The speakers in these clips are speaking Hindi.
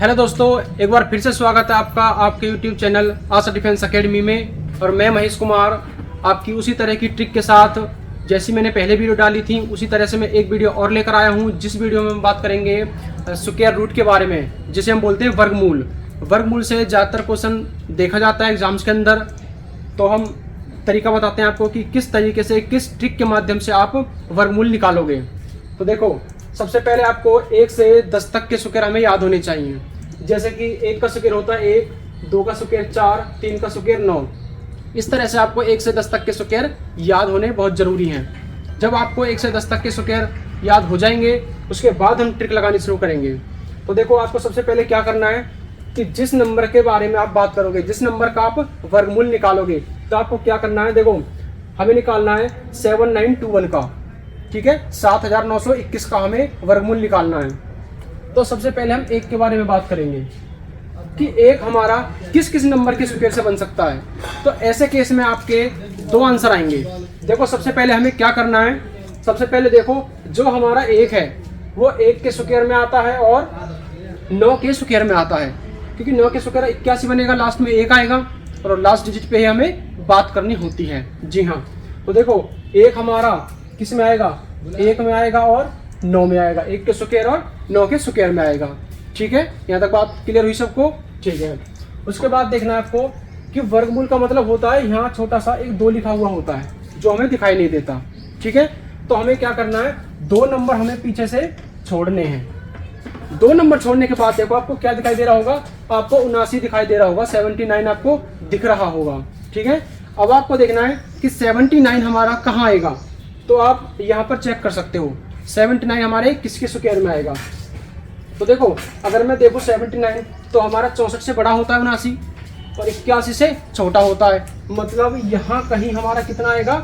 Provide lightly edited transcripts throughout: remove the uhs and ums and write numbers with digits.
हेलो दोस्तों, एक बार फिर से स्वागत है आपका आपके यूट्यूब चैनल आशा डिफेंस एकेडमी में। और मैं महेश कुमार आपकी उसी तरह की ट्रिक के साथ जैसी मैंने पहले वीडियो डाली थी उसी तरह से मैं एक वीडियो और लेकर आया हूं, जिस वीडियो में हम बात करेंगे स्क्वायर रूट के बारे में, जिसे हम बोलते हैं वर्गमूल। वर्गमूल से ज़्यादातर क्वेश्चन देखा जाता है एग्जाम्स के अंदर, तो हम तरीका बताते हैं आपको कि किस तरीके से, किस ट्रिक के माध्यम से आप वर्गमूल निकालोगे। तो देखो, सबसे पहले आपको 1 से 10 तक के स्क्वायर हमें याद होने चाहिए। जैसे कि 1 का स्क्वायर होता है 1, 2 का स्क्वायर 4, 3 का स्क्वायर 9। इस तरह से आपको 1 से 10 तक के स्क्वायर याद होने बहुत ज़रूरी हैं। जब आपको 1 से 10 तक के स्क्वायर याद हो जाएंगे, उसके बाद हम ट्रिक लगानी शुरू करेंगे। तो देखो, आपको सबसे पहले क्या करना है कि जिस नंबर के बारे में आप बात करोगे, जिस नंबर का आप वर्गमूल निकालोगे, तो आपको क्या करना है। देखो, हमें निकालना है 7921 का, ठीक है, 7921 का हमें वर्गमूल निकालना है। तो सबसे पहले हम 1 के बारे में बात करेंगे कि 1 हमारा किस किस नंबर के स्क्वायर से बन सकता है। तो ऐसे केस में आपके 2 आंसर आएंगे। देखो, सबसे पहले हमें क्या करना है। सबसे पहले देखो, जो हमारा 1 है वो 1 के स्क्वायर में आता है और 9 के स्क्वायर में आता है, क्योंकि 9 के स्क्वायर 81 बनेगा, लास्ट में 1 आएगा और लास्ट डिजिट पे ही हमें बात करनी होती है। जी हाँ, तो देखो 1 हमारा किस में आएगा, 1 में आएगा और 9 में आएगा, 1 के स्क्वायर और 9 के स्क्वायर में आएगा। ठीक है, यहाँ तक बात क्लियर हुई सबको? ठीक है। उसके बाद देखना है आपको कि वर्गमूल का मतलब होता है, यहाँ छोटा सा एक 2 लिखा हुआ होता है जो हमें दिखाई नहीं देता। ठीक है, तो हमें क्या करना है, 2 नंबर हमें पीछे से छोड़ने हैं। 2 नंबर छोड़ने के बाद देखो आपको क्या दिखाई दे रहा होगा, आपको 79 दिखाई दे रहा होगा, 79 आपको दिख रहा होगा। ठीक है, अब आपको देखना है कि 79 हमारा कहाँ आएगा। तो आप यहाँ पर चेक कर सकते हो 79 हमारे किसके स्क्वायर में आएगा। तो देखो, अगर मैं देखूँ 79 तो हमारा 64 से बड़ा होता है 79 और 81 से छोटा होता है, मतलब यहाँ कहीं हमारा कितना आएगा,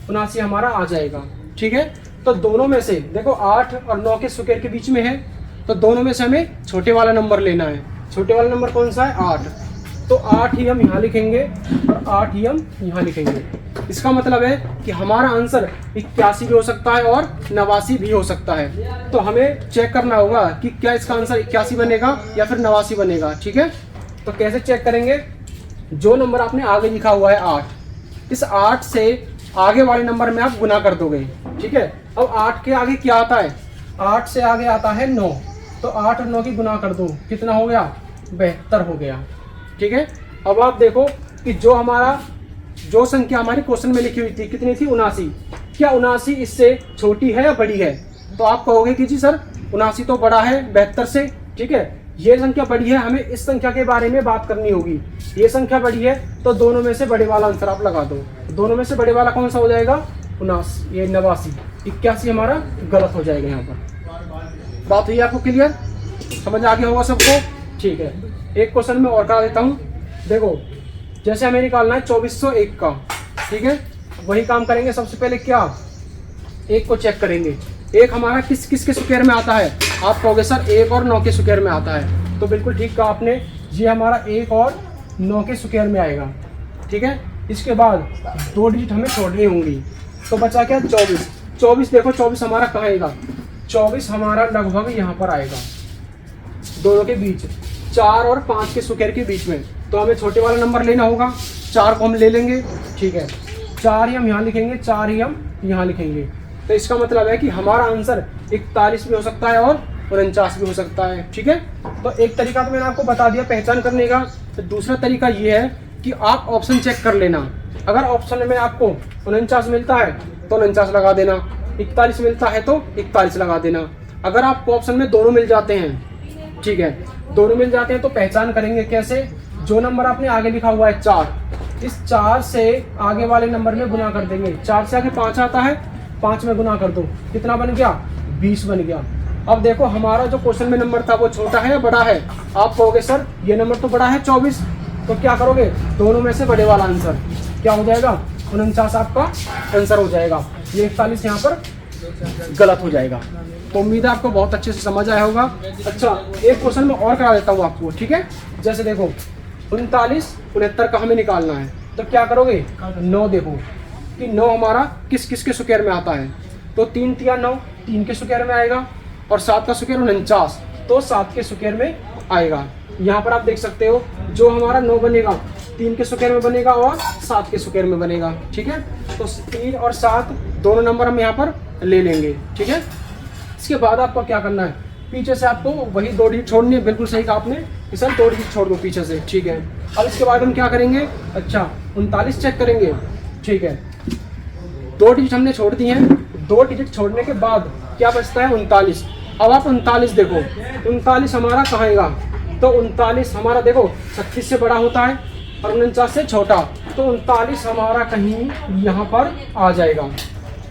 79 हमारा आ जाएगा। ठीक है, तो दोनों में से देखो 8 और 9 के स्क्वायर के बीच में है, तो दोनों में से हमें छोटे वाला नंबर लेना है। छोटे वाला नंबर कौन सा है, 8। तो 8 ही हम यहाँ लिखेंगे और 8 ही हम यहाँ लिखेंगे। इसका मतलब है कि हमारा आंसर 81 भी हो सकता है और 89 भी हो सकता है। तो हमें चेक करना होगा कि क्या इसका आंसर 81 बनेगा या फिर 89 बनेगा। ठीक है, तो कैसे चेक करेंगे, जो नंबर आपने आगे लिखा हुआ है 8, इस 8 से आगे वाले नंबर में आप गुना कर दोगे। ठीक है, अब 8 के आगे क्या आता है, 8 से आगे आता है 9, तो 8 और 9 की गुना कर दो, कितना हो गया, 72 हो गया। ठीक है, अब आप देखो कि जो संख्या हमारी क्वेश्चन में लिखी हुई थी कितनी थी, 79। क्या 79 इससे छोटी है या बड़ी है? तो आप कहोगे कि जी सर 79 तो बड़ा है 72 से। ठीक है, ये संख्या बड़ी है, हमें इस संख्या के बारे में बात करनी होगी। ये संख्या बड़ी है तो दोनों में से बड़े वाला आंसर आप लगा दो। दोनों में से बड़े वाला कौन सा हो जाएगा, 79, ये 89, 81 हमारा गलत हो जाएगा। यहाँ पर बात हुई आपको क्लियर, समझ आ गया होगा सबको? ठीक है, एक क्वेश्चन में और करा देता हूँ। देखो, जैसे हमें निकालना है 2401 का, ठीक है, वही काम करेंगे। सबसे पहले क्या, 1 को चेक करेंगे, 1 हमारा किस किस के स्क्वायर में आता है। आप कहोगे सर 1 और 9 के स्क्वायर में आता है, तो बिल्कुल ठीक कहा आपने, ये हमारा 1 और 9 के स्क्वायर में आएगा। ठीक है, इसके बाद 2 डिजिट हमें छोड़नी होंगी, तो बचा क्या, 24। 24 देखो, 24 हमारा कहाँ आएगा, 24 हमारा लगभग यहाँ पर आएगा, दोनों के बीच, 4 और 5 के स्क्वायर के बीच में। तो हमें छोटे वाला नंबर लेना होगा, 4 को हम ले लेंगे। ठीक है, 4 ही हम यहाँ लिखेंगे, 4 ही हम यहाँ लिखेंगे। तो इसका मतलब है कि हमारा आंसर 41 भी हो सकता है और 49 भी हो सकता है। ठीक है, तो एक तरीका तो मैंने आपको बता दिया पहचान करने का। तो दूसरा तरीका ये है कि आप ऑप्शन चेक कर लेना। अगर ऑप्शन में आपको 49 मिलता है तो 49 लगा देना, 41 मिलता है तो 41 लगा देना। अगर आपको ऑप्शन में दोनों मिल जाते हैं, ठीक है, दोनों मिल जाते हैं, तो पहचान करेंगे कैसे, जो नंबर आपने आगे लिखा हुआ है 4, इस 4 से आगे वाले नंबर में गुना कर देंगे। 4 से आगे 5 आता है, 5 में गुना कर दो, कितना बन गया, 20 बन गया। अब देखो, हमारा जो क्वेश्चन में नंबर था वो छोटा है या बड़ा है। आप कहोगे सर ये नंबर तो बड़ा है 24, तो क्या करोगे, दोनों में से बड़े वाला आंसर क्या हो जाएगा, 49 आपका आंसर हो जाएगा। ये 41 यहाँ पर गलत हो जाएगा। तो उम्मीद है आपको बहुत अच्छे से समझ आया होगा। अच्छा, एक क्वेश्चन में और करा देता हूँ आपको। ठीक है, जैसे देखो 39 69 का हमें निकालना है, तो क्या करोगे, 9 देखो कि 9 हमारा किस किस के स्क्वायर में आता है। तो 3 तिया 9, 3 के स्क्वायर में आएगा और 7 का स्क्वायर 49, तो 7 के स्क्वायर में आएगा। यहाँ पर आप देख सकते हो जो हमारा 9 बनेगा 3 के स्क्वायर में बनेगा और 7 के स्क्वायर में बनेगा। ठीक है, तो 3 और 7 दोनों नंबर हम यहाँ पर ले लेंगे। ठीक है, इसके बाद आपको क्या करना है, पीछे से आपको वही 2 डिजिट छोड़नी है। बिल्कुल सही कहा आपने कि सर 2 डिजिट छोड़ दो पीछे से। ठीक है, अब इसके बाद हम क्या करेंगे, अच्छा 39 चेक करेंगे। ठीक है, 2 डिजिट हमने छोड़ दी हैं, 2 डिजिट छोड़ने के बाद क्या बचता है 39। अब आप 39 देखो, 39 हमारा कहाँ आएगा, तो 39 हमारा देखो 36 से बड़ा होता है और 49 से छोटा, तो 39 हमारा कहीं यहाँ पर आ जाएगा।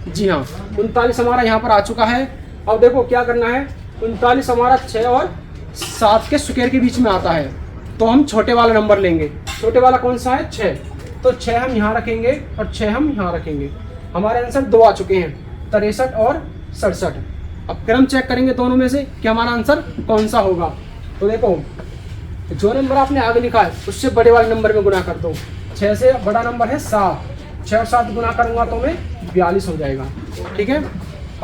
जी हाँ, 39 हमारा यहाँ पर आ चुका है। अब देखो क्या करना है, 39 हमारा 6 और 7 के स्क्वायर के बीच में आता है, तो हम छोटे वाला नंबर लेंगे। छोटे वाला कौन सा है, 6, तो 6 हम यहाँ रखेंगे और 6 हम यहाँ रखेंगे। हमारे आंसर 2 आ चुके हैं, 63 और 67। अब फिर हम चेक करेंगे दोनों में से कि हमारा आंसर कौन सा होगा। तो देखो जो नंबर आपने आगे लिखा है उससे बड़े वाले नंबर में गुना कर दो। 6 से बड़ा नंबर है 7, 6 और 7 गुना करूँगा तो मैं 42 हो जाएगा। ठीक है,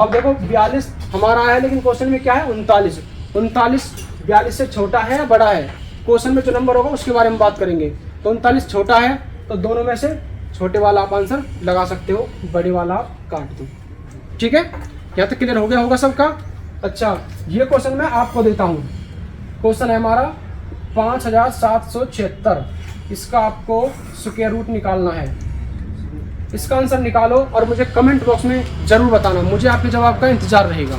अब देखो 42 हमारा आया, लेकिन क्वेश्चन में क्या है 39। 39 42 से छोटा है या बड़ा है, क्वेश्चन में जो नंबर होगा उसके बारे में बात करेंगे। तो 39 छोटा है, तो दोनों में से छोटे वाला आप आंसर लगा सकते हो, बड़े वाला आप काट दो। ठीक है, यहाँ तक क्लियर हो गया होगा सबका। अच्छा, ये क्वेश्चन मैं आपको देता हूँ। क्वेश्चन है हमारा 5776, इसका आपको स्क्वायर रूट निकालना है। इसका आंसर निकालो और मुझे कमेंट बॉक्स में ज़रूर बताना, मुझे आपके जवाब का इंतज़ार रहेगा।